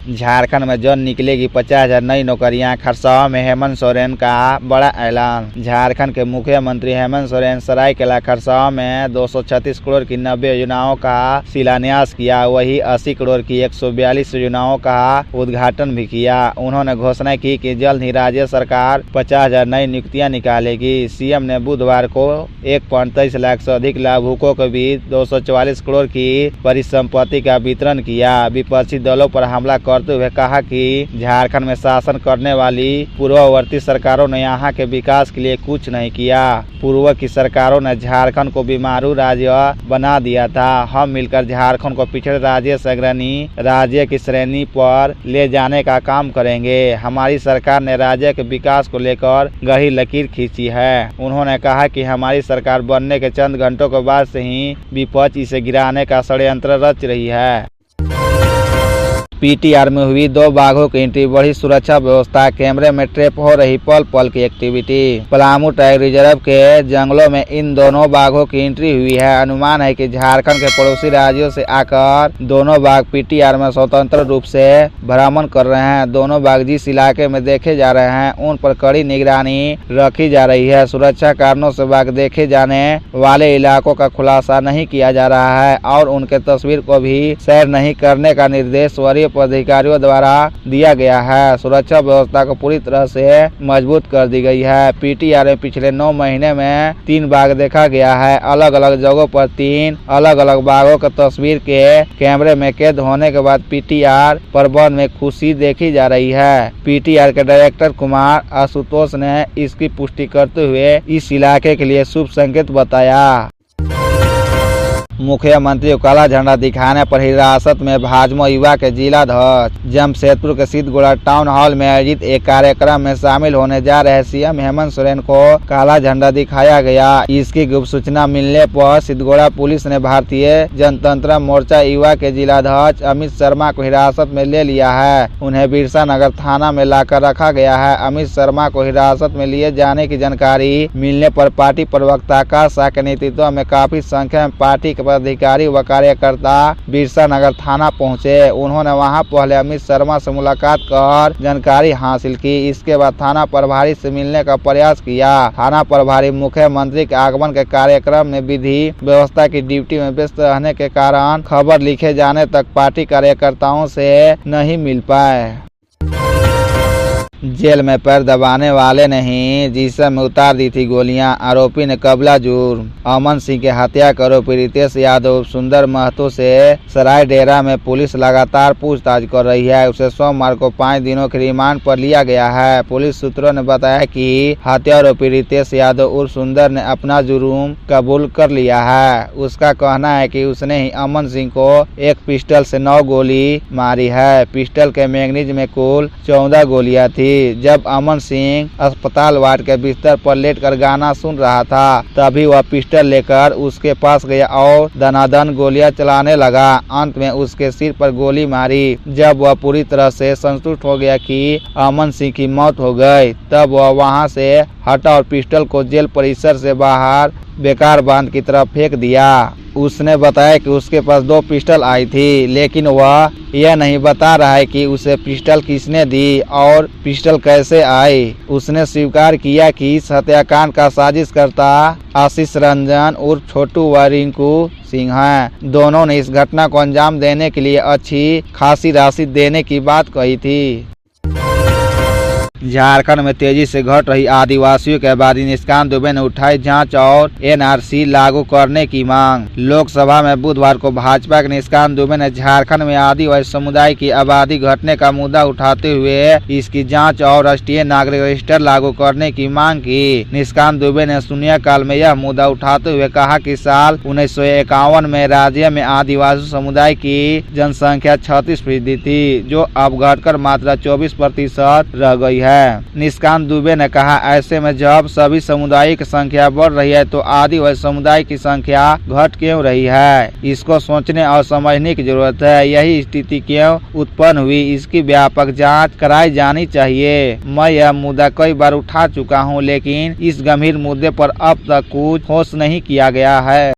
झारखंड में जल्द निकलेगी 50,000 नई नौकरियां, खरसावा में हेमंत सोरेन का बड़ा ऐलान। झारखंड के मुख्यमंत्री हेमंत सोरेन सरायकेला खरसावा में 236 करोड़ की 90 योजनाओं का शिलान्यास किया। वही 80 करोड़ की 142 योजनाओं का उद्घाटन भी किया। उन्होंने घोषणा की कि जल्द ही राज्य सरकार 50,000 नई नियुक्तियां निकालेगी। सीएम ने बुधवार को 1.23 लाख से अधिक लाभुकों के बीच 244 करोड़ की परिसंपत्ति का वितरण किया। विपक्षी दलों पर हमला करते हुए कहा कि झारखंड में शासन करने वाली पूर्ववर्ती सरकारों ने यहाँ के विकास के लिए कुछ नहीं किया। पूर्व की सरकारों ने झारखंड को बीमारू राज्य बना दिया था। हम मिलकर झारखंड को पिछड़े राज्य से अग्रणी राज्य की श्रेणी पर ले जाने का काम करेंगे। हमारी सरकार ने राज्य के विकास को लेकर गहरी लकीर खींची है। उन्होंने कहा कि हमारी सरकार बनने के चंद घंटों के बाद से ही विपक्ष इसे गिराने का षड्यंत्र रच रही है। पीटीआर में हुई 2 बाघों की एंट्री, बढ़ी सुरक्षा व्यवस्था, कैमरे में ट्रैप हो रही पल पल की एक्टिविटी। पलामू टाइगर रिजर्व के जंगलों में इन दोनों बाघों की एंट्री हुई है। अनुमान है कि झारखंड के पड़ोसी राज्यों से आकर दोनों बाघ पीटीआर में स्वतंत्र रूप से भ्रमण कर रहे हैं। दोनों बाघ जिस इलाके में देखे जा रहे हैं उन पर कड़ी निगरानी रखी जा रही है। सुरक्षा कारणों से बाघ देखे जाने वाले इलाकों का खुलासा नहीं किया जा रहा है और उनके तस्वीर को भी शेयर नहीं करने का निर्देश वरीय अधिकारियों द्वारा दिया गया है। सुरक्षा व्यवस्था को पूरी तरह से मजबूत कर दी गई है। पीटीआर में पिछले 9 महीने में 3 बाघ देखा गया है। अलग अलग जगहों पर 3 अलग अलग बाघों की तस्वीर के कैमरे में कैद होने के बाद पीटीआर प्रबंधन में खुशी देखी जा रही है। पीटीआर के डायरेक्टर कुमार आशुतोष ने इसकी पुष्टि करते हुए इस इलाके के लिए शुभ संकेत बताया। मुख्यमंत्री को काला झंडा दिखाने पर हिरासत में भाजपा युवा के जिलाध्यक्ष। जमशेदपुर के सिद्धगोड़ा टाउन हॉल में आयोजित एक कार्यक्रम में शामिल होने जा रहे सीएम हेमंत सोरेन को काला झंडा दिखाया गया। इसकी गुप्त सूचना मिलने पर सिद्धगोड़ा पुलिस ने भारतीय जनतंत्र मोर्चा युवा के जिलाध्यक्ष अमित शर्मा को हिरासत में ले लिया है। उन्हें बिरसा नगर थाना में लाकर रखा गया है। अमित शर्मा को हिरासत में लिए जाने की जानकारी मिलने पर पार्टी प्रवक्ता आकाश शाह के नेतृत्व में काफी संख्या में पार्टी अधिकारी व कार्यकर्ता बिरसा नगर थाना पहुंचे। उन्होंने वहां पहले अमित शर्मा से मुलाकात कर जानकारी हासिल की। इसके बाद थाना प्रभारी से मिलने का प्रयास किया। थाना प्रभारी मुख्यमंत्री के आगमन के कार्यक्रम में विधि व्यवस्था की ड्यूटी में व्यस्त रहने के कारण खबर लिखे जाने तक पार्टी कार्यकर्ताओं से नहीं मिल पाए। जेल में पैर दबाने वाले ने ही जिस्म में उतार दी थी गोलियां, आरोपी ने कबला जुर्म। अमन सिंह के हत्या के आरोपी रितेश यादव सुंदर महतो से सराय डेरा में पुलिस लगातार पूछताछ कर रही है। उसे सोमवार को 5 दिनों के रिमांड पर लिया गया है। पुलिस सूत्रों ने बताया कि हत्या आरोपी रितेश यादव उर्फ सुंदर ने अपना जुर्म कबूल कर लिया है। उसका कहना है कि उसने ही अमन सिंह को एक पिस्टल से 9 गोली मारी है। पिस्टल के मैगजीन में कुल 14 गोलियां थी। जब अमन सिंह अस्पताल वार्ड के बिस्तर पर लेटकर गाना सुन रहा था तभी वह पिस्टल लेकर उसके पास गया और दनादन गोलियां चलाने लगा। अंत में उसके सिर पर गोली मारी। जब वह पूरी तरह से संतुष्ट हो गया कि अमन सिंह की मौत हो गई तब वह वहां से हटा और पिस्टल को जेल परिसर से बाहर बेकार बांध की तरफ फेंक दिया। उसने बताया कि उसके पास 2 पिस्टल आई थी लेकिन वह यह नहीं बता रहा है कि उसे पिस्टल किसने दी और पिस्टल कैसे आई। उसने स्वीकार किया कि इस हत्याकांड का साजिश करता आशीष रंजन उर्फ छोटू व रिंकू सिंह हैं। दोनों ने इस घटना को अंजाम देने के लिए अच्छी खासी राशि देने की बात कही थी। झारखंड में तेजी से घट रही आदिवासियों की आबादी, निष्कांत दुबे ने उठाई जांच और एनआरसी लागू करने की मांग। लोकसभा में बुधवार को भाजपा के निष्कांत दुबे ने झारखंड में आदिवासी समुदाय की आबादी घटने का मुद्दा उठाते हुए इसकी जांच और राष्ट्रीय नागरिक रजिस्टर लागू करने की मांग की। निष्कांत दुबे ने शून्यकाल में यह मुद्दा उठाते हुए कहा कि साल 1951 में राज्य में आदिवासी समुदाय की जनसंख्या 36% थी, जो अब घटकर मात्र 24% रह गई है। निष्कांत दुबे ने कहा, ऐसे में जब सभी समुदाय की संख्या बढ़ रही है तो आदिवासी समुदाय की संख्या घट क्यों रही है। इसको सोचने और समझने की जरूरत है। यही स्थिति क्यों उत्पन्न हुई, इसकी व्यापक जांच कराई जानी चाहिए। मैं यह मुद्दा कई बार उठा चुका हूं, लेकिन इस गंभीर मुद्दे पर अब तक कुछ ठोस नहीं किया गया है।